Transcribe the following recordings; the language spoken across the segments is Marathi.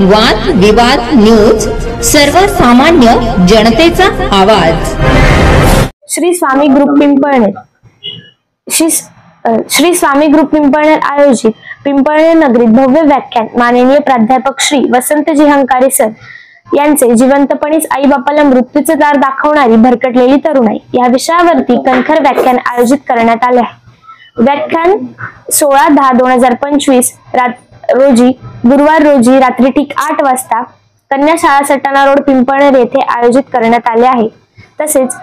वाद विवाद न्यूज, सर्वसामान्य जनतेचा आवाज। श्री स्वामी ग्रुप पिंपळनेर श्री स्वामी ग्रुप पिंपळनेर आयोजित पिंपळनेर नगरीत भव्य व्याख्यान माननीय प्राध्यापक श्री वसंतजी हंकारे सर यांचे जिवंतपणीच आई बापाला मृत्यूचे दार दाखवणारी भरकटलेली तरुणाई या विषयावरती कणखर व्याख्यान आयोजित करण्यात आले आहे। व्याख्यान 16/10/2025 रोजी गुरुवार रोजी रात्री ठीक 8 वाजता कन्या शाळा सटाणा रोड पिंपळनेर येथे आयोजित करण्यात आले आहे। तसेच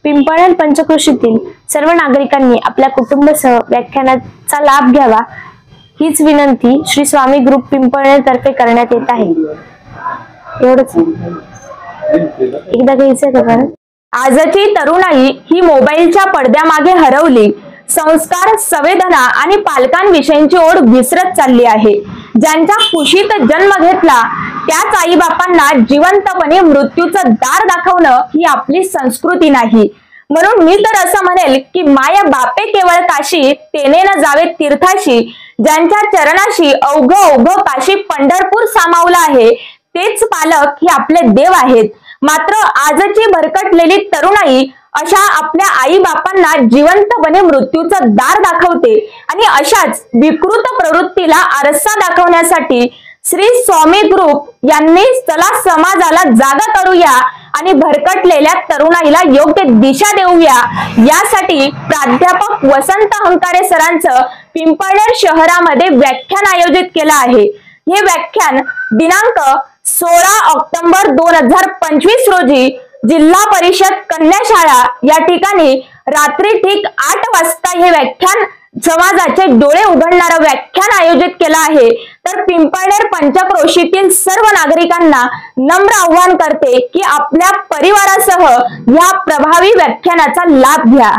पिंपळनेर पंचक्रोशीतील सर्व नागरिकांनी आपल्या कुटुंबासह व्याख्यानाचा लाभ घ्यावा हीच विनंती श्री स्वामी ग्रुप पिंपळनेर तर्फे करण्यात येत आहे। एवढंच एकदा घ्यायचं का? आजची तरुणाई ही मोबाईलच्या पडद्यामागे हरवली, संस्कार, संवेदना आणि पालकांविषयीची ओढ विसरत चालली आहे। ज्यांच्या कुशीत जन्म घेतला त्याच आई बापांना जिवंतपणे मृत्यूचं दार दाखवणं ही आपली संस्कृती नाही। म्हणून मी तर असं म्हणेल की माया बापे केवळ काशी, तेने न जावे तीर्थाशी। ज्यांच्या चरणाशी अवघ काशी पंढरपूर सामावलं आहे तेच पालक हे आपले देव आहेत। मात्र आजची भरकटलेली तरुणाई अशा आपल्या आई बापांना जिवंतपणे मृत्यूचं दार दाखवते आणि अशाच विकृत प्रवृत्तीला आरसा दाखवण्यासाठी श्री स्वामी ग्रुप यांनी चला समाजाला जागा करूया आणि भरकटलेल्या तरुणाईला योग्य दिशा देऊया यासाठी प्राध्यापक वसंत हंकारे सरांचं पिंपळनेर शहरामध्ये व्याख्यान आयोजित केलं आहे। हे व्याख्यान दिनांक 16 ऑक्टोबर 2025 रोजी जिल्हा परिषद कन्या शाळा या ठिकाणी रात्री ठीक 8 वाजता हे व्याख्यान समाजाचे डोळे उघडणारं व्याख्यान आयोजित केलं आहे। तर पिंपळनेर पंचक्रोशीतील सर्व नागरिकांना नम्र आवाहन करते की आपल्या परिवारासह या प्रभावी व्याख्यानाचा लाभ घ्या।